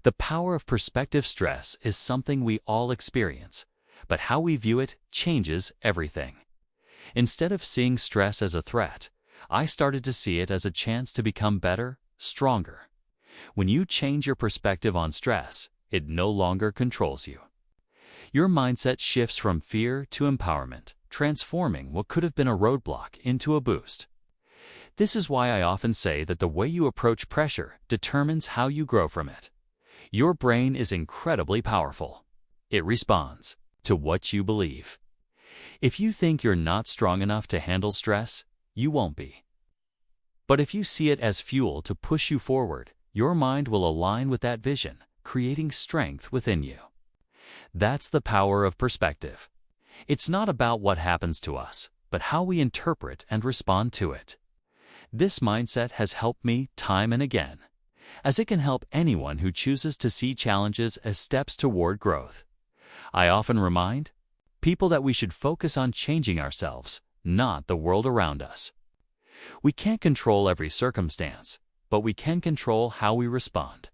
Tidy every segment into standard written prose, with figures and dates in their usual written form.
The power of perspective. Stress is something we all experience, but how we view it changes everything. Instead of seeing stress as a threat, I started to see it as a chance to become better, stronger. When you change your perspective on stress, it no longer controls you. Your mindset shifts from fear to empowerment, transforming what could have been a roadblock into a boost. This is why I often say that the way you approach pressure determines how you grow from it. Your brain is incredibly powerful. It responds to what you believe. If you think you're not strong enough to handle stress, you won't be. But if you see it as fuel to push you forward, your mind will align with that vision, creating strength within you. That's the power of perspective. It's not about what happens to us, but how we interpret and respond to it. This mindset has helped me time and again, as it can help anyone who chooses to see challenges as steps toward growth. I often remind people that we should focus on changing ourselves, not the world around us. We can't control every circumstance, but we can control how we respond.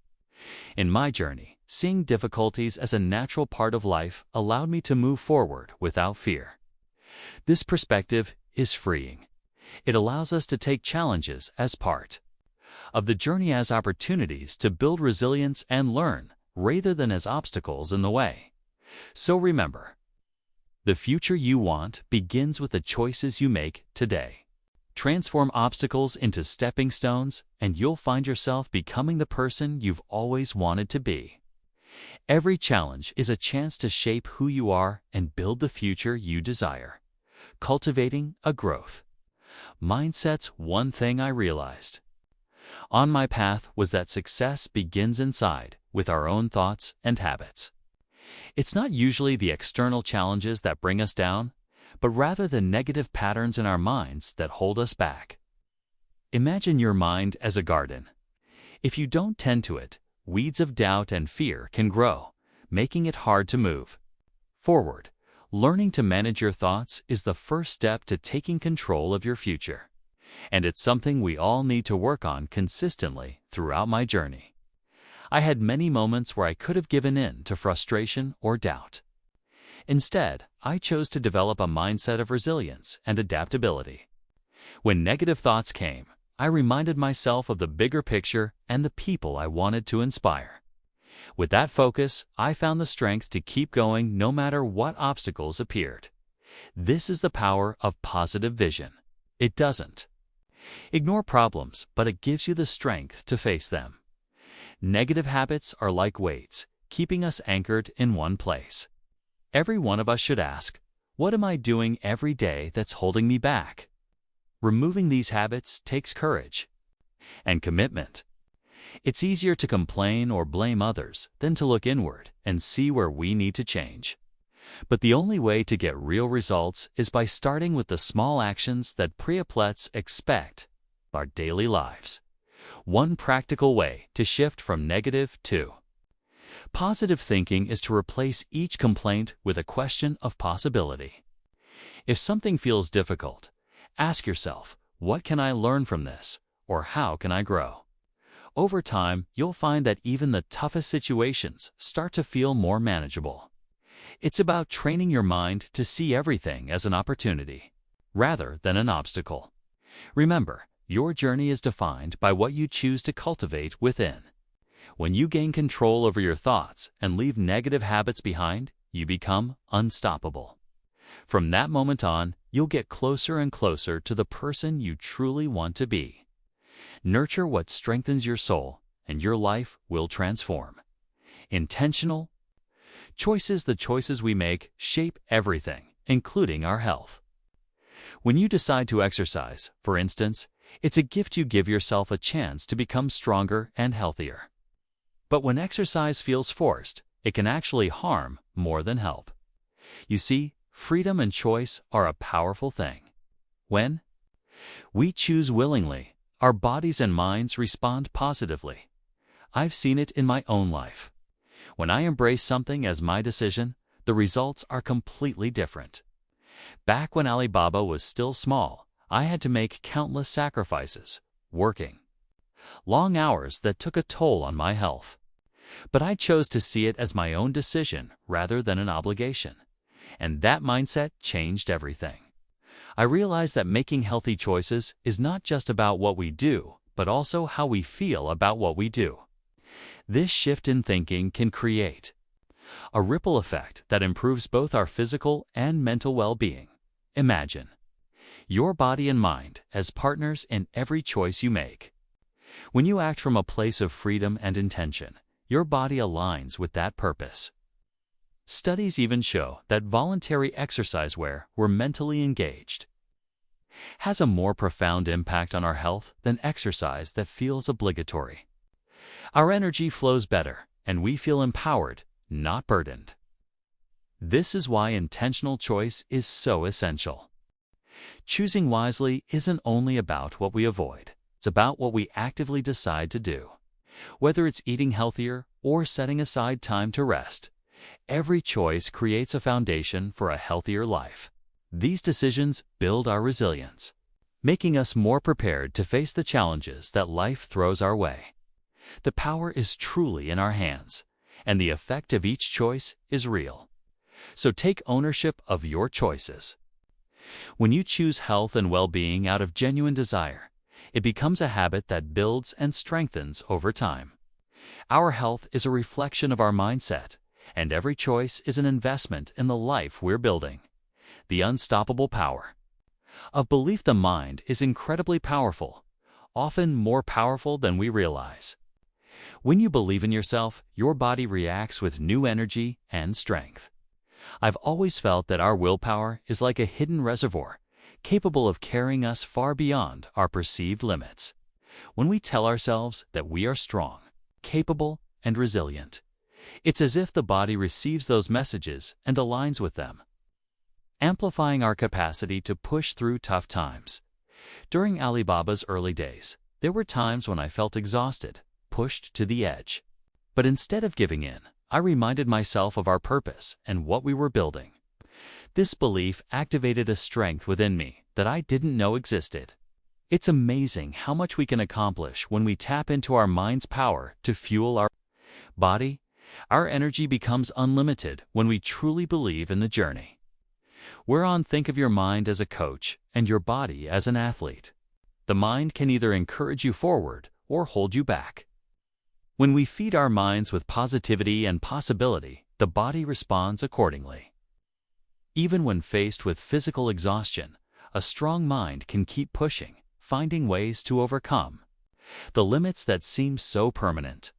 In my journey, seeing difficulties as a natural part of life allowed me to move forward without fear. This perspective is freeing. It allows us to take challenges as part of the journey, as opportunities to build resilience and learn, rather than as obstacles in the way. So remember, the future you want begins with the choices you make today. Transform obstacles into stepping stones, and you'll find yourself becoming the person you've always wanted to be. Every challenge is a chance to shape who you are and build the future you desire. Cultivating a growth mindset's one thing I realized on my path was that success begins inside, with our own thoughts and habits. It's not usually the external challenges that bring us down, but rather the negative patterns in our minds that hold us back. Imagine your mind as a garden. If you don't tend to it, weeds of doubt and fear can grow, making it hard to move forward. Learning to manage your thoughts is the first step to taking control of your future. And it's something we all need to work on consistently throughout my journey. I had many moments where I could have given in to frustration or doubt. Instead, I chose to develop a mindset of resilience and adaptability. When negative thoughts came, I reminded myself of the bigger picture and the people I wanted to inspire. With that focus, I found the strength to keep going no matter what obstacles appeared. This is the power of positive vision. It doesn't ignore problems, but it gives you the strength to face them. Negative habits are like weights, keeping us anchored in one place. Every one of us should ask, what am I doing every day that's holding me back? Removing these habits takes courage and commitment. It's easier to complain or blame others than to look inward and see where we need to change. But the only way to get real results is by starting with the small actions that pre-athletes expect our daily lives. One practical way to shift from negative to positive thinking is to replace each complaint with a question of possibility. If something feels difficult, ask yourself, what can I learn from this, or how can I grow? Over time, you'll find that even the toughest situations start to feel more manageable. It's about training your mind to see everything as an opportunity, rather than an obstacle. Remember, your journey is defined by what you choose to cultivate within. When you gain control over your thoughts and leave negative habits behind, you become unstoppable. From that moment on, you'll get closer and closer to the person you truly want to be. Nurture what strengthens your soul, and your life will transform. Intentional choices. The choices we make shape everything, including our health. When you decide to exercise, for instance, it's a gift. You give yourself a chance to become stronger and healthier. But when exercise feels forced, it can actually harm more than help. You see, freedom and choice are a powerful thing. When we choose willingly, our bodies and minds respond positively. I've seen it in my own life. When I embrace something as my decision, the results are completely different. Back when Alibaba was still small, I had to make countless sacrifices, working long hours that took a toll on my health. But I chose to see it as my own decision rather than an obligation. And that mindset changed everything. I realized that making healthy choices is not just about what we do, but also how we feel about what we do. This shift in thinking can create a ripple effect that improves both our physical and mental well-being. Imagine your body and mind as partners in every choice you make. When you act from a place of freedom and intention, your body aligns with that purpose. Studies even show that voluntary exercise where we're mentally engaged has a more profound impact on our health than exercise that feels obligatory. Our energy flows better, and we feel empowered, not burdened. This is why intentional choice is so essential. Choosing wisely isn't only about what we avoid, it's about what we actively decide to do. Whether it's eating healthier or setting aside time to rest, every choice creates a foundation for a healthier life. These decisions build our resilience, making us more prepared to face the challenges that life throws our way. The power is truly in our hands, and the effect of each choice is real. So take ownership of your choices. When you choose health and well-being out of genuine desire, it becomes a habit that builds and strengthens over time. Our health is a reflection of our mindset, and every choice is an investment in the life we're building. The unstoppable power of belief. The mind is incredibly powerful, often more powerful than we realize. When you believe in yourself, your body reacts with new energy and strength. I've always felt that our willpower is like a hidden reservoir, capable of carrying us far beyond our perceived limits. When we tell ourselves that we are strong, capable, and resilient, it's as if the body receives those messages and aligns with them, amplifying our capacity to push through tough times. During Alibaba's early days, there were times when I felt exhausted, pushed to the edge. But instead of giving in, I reminded myself of our purpose and what we were building. This belief activated a strength within me that I didn't know existed. It's amazing how much we can accomplish when we tap into our mind's power to fuel our body. Our energy becomes unlimited when we truly believe in the journey. Think of your mind as a coach and your body as an athlete. The mind can either encourage you forward or hold you back. When we feed our minds with positivity and possibility, the body responds accordingly. Even when faced with physical exhaustion, a strong mind can keep pushing, finding ways to overcome the limits that seem so permanent.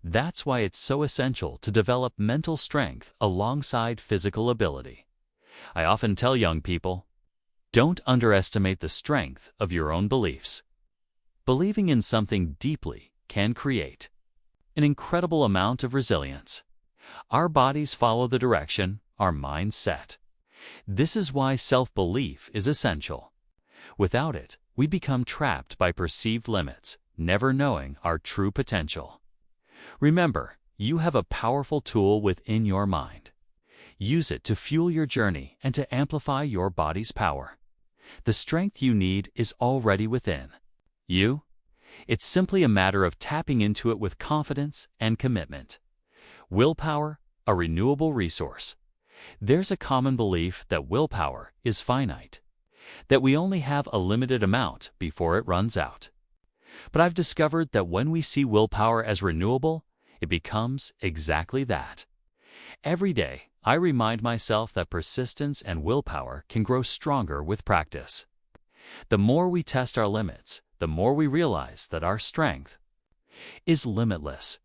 That's why it's so essential to develop mental strength alongside physical ability. I often tell young people, don't underestimate the strength of your own beliefs. Believing in something deeply can create an incredible amount of resilience. Our bodies follow the direction our minds set. This is why self-belief is essential. Without it, we become trapped by perceived limits, never knowing our true potential. Remember, you have a powerful tool within your mind. Use it to fuel your journey and to amplify your body's power. The strength you need is already within you. It's simply a matter of tapping into it with confidence and commitment. Willpower, a renewable resource. There's a common belief that willpower is finite, that we only have a limited amount before it runs out. But I've discovered that when we see willpower as renewable, it becomes exactly that. Every day, I remind myself that persistence and willpower can grow stronger with practice. The more we test our limits, the more we realize that our strength is limitless.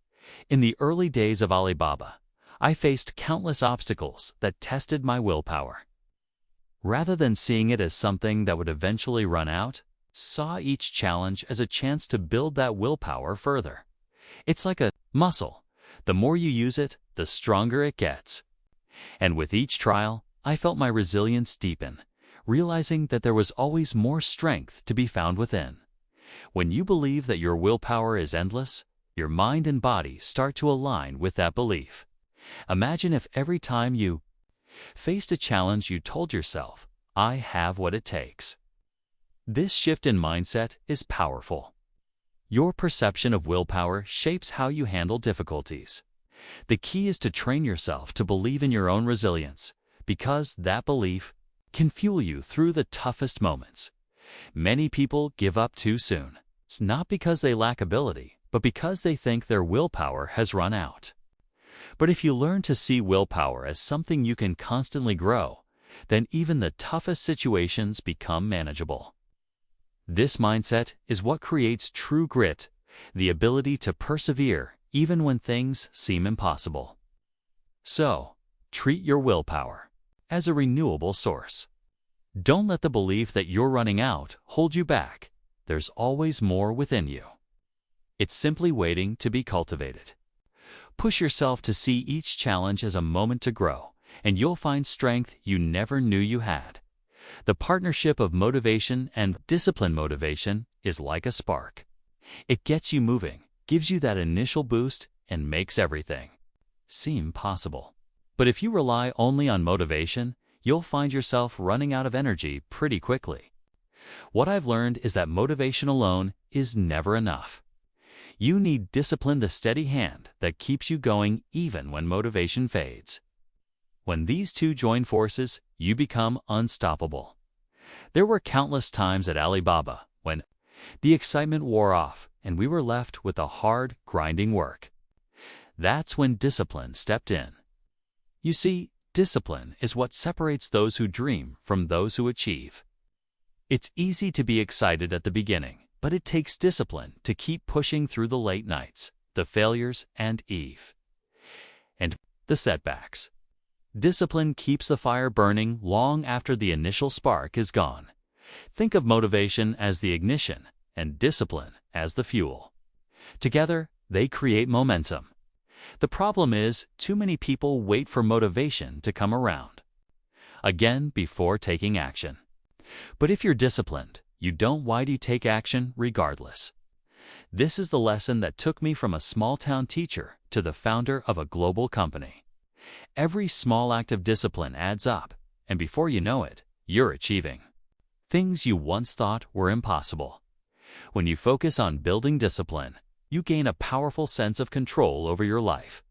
In the early days of Alibaba, I faced countless obstacles that tested my willpower. Rather than seeing it as something that would eventually run out, saw each challenge as a chance to build that willpower further. It's like a muscle. The more you use it, the stronger it gets. And with each trial, I felt my resilience deepen, realizing that there was always more strength to be found within. When you believe that your willpower is endless, your mind and body start to align with that belief. Imagine if every time you faced a challenge you told yourself, I have what it takes. This shift in mindset is powerful. Your perception of willpower shapes how you handle difficulties. The key is to train yourself to believe in your own resilience, because that belief can fuel you through the toughest moments. Many people give up too soon. It's not because they lack ability, but because they think their willpower has run out. But if you learn to see willpower as something you can constantly grow, then even the toughest situations become manageable. This mindset is what creates true grit, the ability to persevere even when things seem impossible. So, treat your willpower as a renewable source. Don't let the belief that you're running out hold you back. There's always more within you. It's simply waiting to be cultivated. Push yourself to see each challenge as a moment to grow, and you'll find strength you never knew you had. The partnership of motivation and discipline motivation is like a spark. It gets you moving, gives you that initial boost, and makes everything seem possible. But if you rely only on motivation, you'll find yourself running out of energy pretty quickly. What I've learned is that motivation alone is never enough. You need discipline, the steady hand that keeps you going even when motivation fades. When these two join forces, you become unstoppable. There were countless times at Alibaba when the excitement wore off and we were left with the hard, grinding work. That's when discipline stepped in. You see, discipline is what separates those who dream from those who achieve. It's easy to be excited at the beginning, but it takes discipline to keep pushing through the late nights, the failures, and the setbacks. Discipline keeps the fire burning long after the initial spark is gone. Think of motivation as the ignition and discipline as the fuel. Together, they create momentum. The problem is, too many people wait for motivation to come around again before taking action. But if you're disciplined, why do you take action regardless? This is the lesson that took me from a small-town teacher to the founder of a global company. Every small act of discipline adds up, and before you know it, you're achieving things you once thought were impossible. When you focus on building discipline, you gain a powerful sense of control over your life.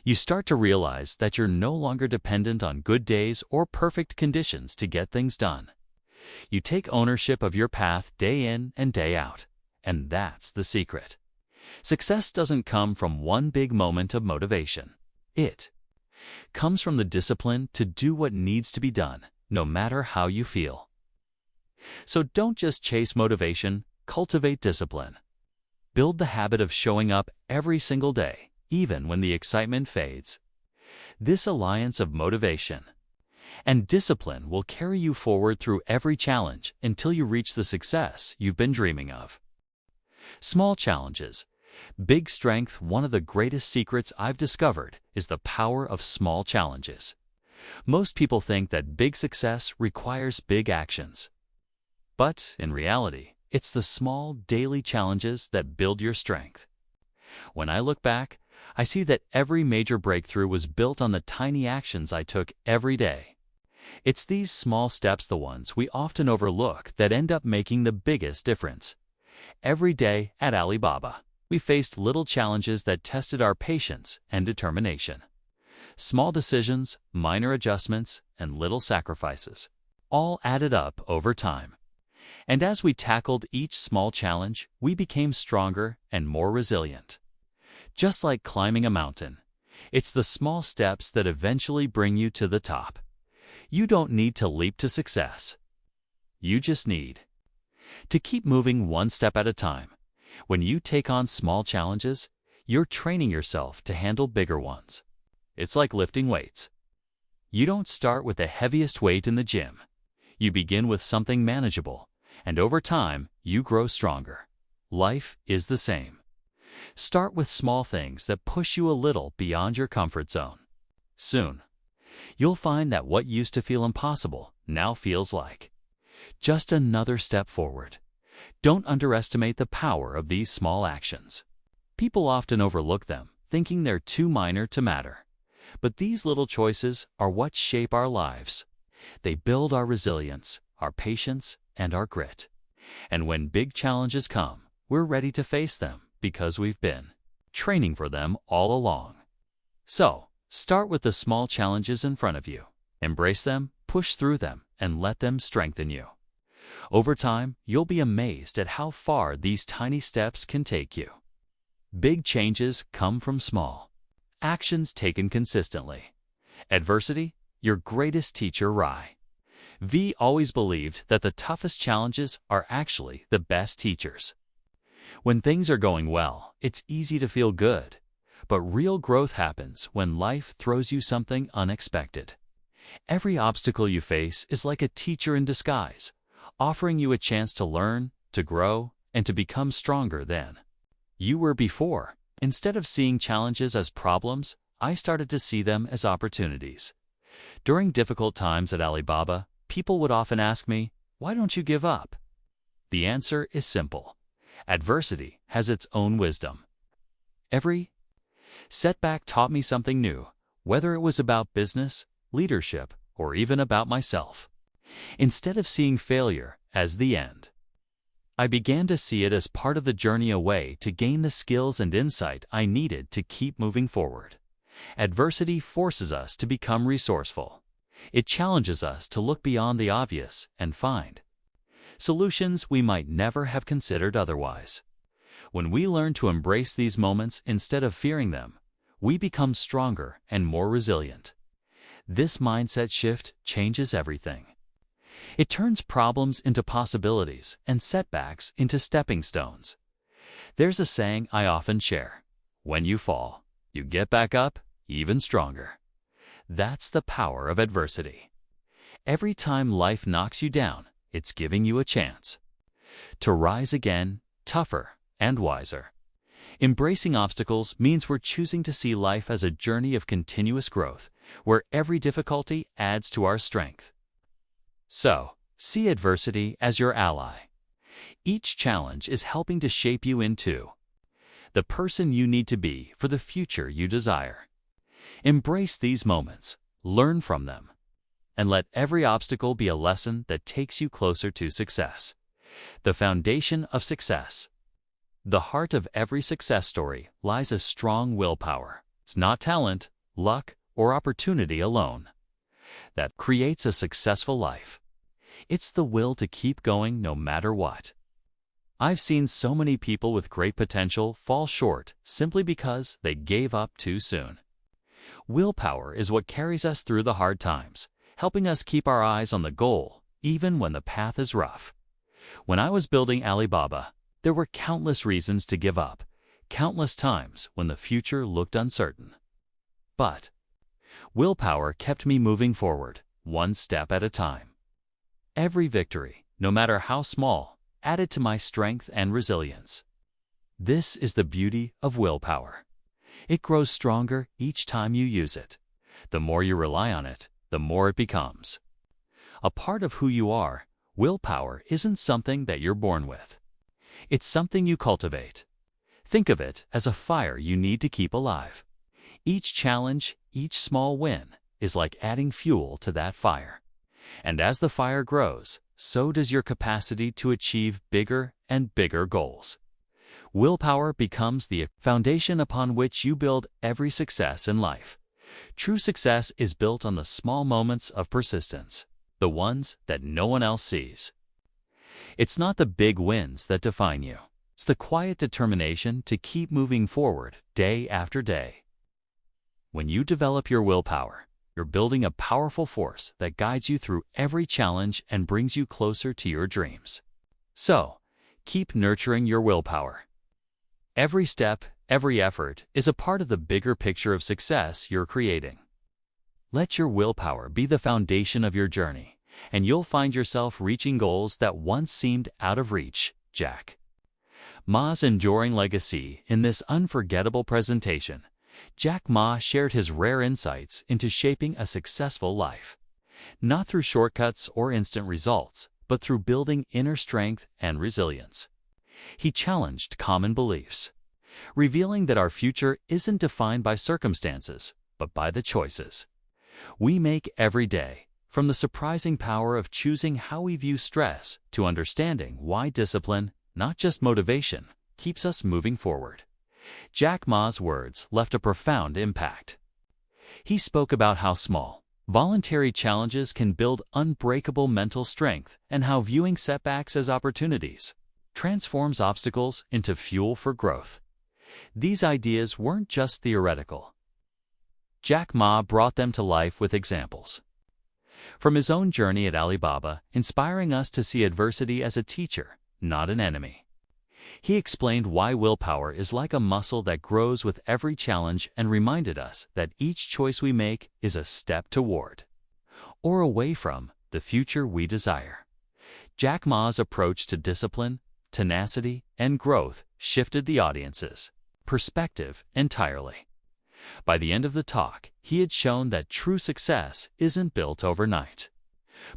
You start to realize that you're no longer dependent on good days or perfect conditions to get things done. You take ownership of your path day in and day out, and that's the secret. Success doesn't come from one big moment of motivation. It comes from the discipline to do what needs to be done, no matter how you feel. So don't just chase motivation, cultivate discipline. Build the habit of showing up every single day, even when the excitement fades. This alliance of motivation and discipline will carry you forward through every challenge until you reach the success you've been dreaming of. Small challenges, big strength. One of the greatest secrets I've discovered is the power of small challenges. Most people think that big success requires big actions. But in reality, it's the small daily challenges that build your strength. When I look back, I see that every major breakthrough was built on the tiny actions I took every day. It's these small steps, the ones we often overlook, that end up making the biggest difference. Every day at Alibaba, we faced little challenges that tested our patience and determination. Small decisions, minor adjustments, and little sacrifices all added up over time. And as we tackled each small challenge, we became stronger and more resilient. Just like climbing a mountain, it's the small steps that eventually bring you to the top. You don't need to leap to success. You just need to keep moving one step at a time. When you take on small challenges, you're training yourself to handle bigger ones. It's like lifting weights. You don't start with the heaviest weight in the gym. You begin with something manageable, and over time, you grow stronger. Life is the same. Start with small things that push you a little beyond your comfort zone. Soon, you'll find that what used to feel impossible now feels like just another step forward. Don't underestimate the power of these small actions. People often overlook them, thinking they're too minor to matter. But these little choices are what shape our lives. They build our resilience, our patience, and our grit. And when big challenges come, we're ready to face them because we've been training for them all along. So, start with the small challenges in front of you. Embrace them, push through them, and let them strengthen you. Over time, you'll be amazed at how far these tiny steps can take you. Big changes come from small actions taken consistently. Adversity, your greatest teacher. V always believed that the toughest challenges are actually the best teachers. When things are going well, it's easy to feel good. But real growth happens when life throws you something unexpected. Every obstacle you face is like a teacher in disguise, offering you a chance to learn, to grow, and to become stronger than you were before. Instead of seeing challenges as problems, I started to see them as opportunities. During difficult times at Alibaba, people would often ask me, "Why don't you give up?" The answer is simple. Adversity has its own wisdom. Every setback taught me something new, whether it was about business, leadership, or even about myself. Instead of seeing failure as the end, I began to see it as part of the journey, a way to gain the skills and insight I needed to keep moving forward. Adversity forces us to become resourceful. It challenges us to look beyond the obvious and find solutions we might never have considered otherwise. When we learn to embrace these moments instead of fearing them, we become stronger and more resilient. This mindset shift changes everything. It turns problems into possibilities and setbacks into stepping stones. There's a saying I often share: when you fall, you get back up even stronger. That's the power of adversity. Every time life knocks you down, it's giving you a chance to rise again, tougher and wiser. Embracing obstacles means we're choosing to see life as a journey of continuous growth, where every difficulty adds to our strength. So, see adversity as your ally. Each challenge is helping to shape you into the person you need to be for the future you desire. Embrace these moments, learn from them, and let every obstacle be a lesson that takes you closer to success. The foundation of success. The heart of every success story lies a strong willpower. It's not talent, luck, or opportunity alone that creates a successful life. It's the will to keep going no matter what. I've seen so many people with great potential fall short simply because they gave up too soon. Willpower is what carries us through the hard times, helping us keep our eyes on the goal, even when the path is rough. When I was building Alibaba, there were countless reasons to give up, countless times when the future looked uncertain. But willpower kept me moving forward, one step at a time. Every victory, no matter how small, added to my strength and resilience. This is the beauty of willpower. It grows stronger each time you use it. The more you rely on it, the more it becomes a part of who you are. Willpower isn't something that you're born with. It's something you cultivate. Think of it as a fire you need to keep alive. Each challenge, each small win, is like adding fuel to that fire. And as the fire grows, so does your capacity to achieve bigger and bigger goals. Willpower becomes the foundation upon which you build every success in life. True success is built on the small moments of persistence, the ones that no one else sees. It's not the big wins that define you. It's the quiet determination to keep moving forward day after day. When you develop your willpower, you're building a powerful force that guides you through every challenge and brings you closer to your dreams. So, keep nurturing your willpower. Every step, every effort is a part of the bigger picture of success you're creating. Let your willpower be the foundation of your journey, and you'll find yourself reaching goals that once seemed out of reach. Jack Ma's enduring legacy. In this unforgettable presentation, Jack Ma shared his rare insights into shaping a successful life, not through shortcuts or instant results, but through building inner strength and resilience. He challenged common beliefs, revealing that our future isn't defined by circumstances, but by the choices we make every day. From the surprising power of choosing how we view stress to understanding why discipline, not just motivation, keeps us moving forward. Jack Ma's words left a profound impact. He spoke about how small, voluntary challenges can build unbreakable mental strength and how viewing setbacks as opportunities transforms obstacles into fuel for growth. These ideas weren't just theoretical. Jack Ma brought them to life with examples from his own journey at Alibaba, inspiring us to see adversity as a teacher, not an enemy. He explained why willpower is like a muscle that grows with every challenge and reminded us that each choice we make is a step toward, or away from, the future we desire. Jack Ma's approach to discipline, tenacity, and growth shifted the audience's perspective entirely. By the end of the talk, he had shown that true success isn't built overnight,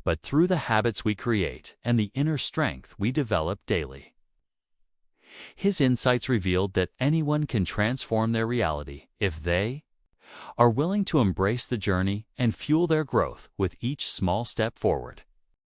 but through the habits we create and the inner strength we develop daily. His insights revealed that anyone can transform their reality if they are willing to embrace the journey and fuel their growth with each small step forward.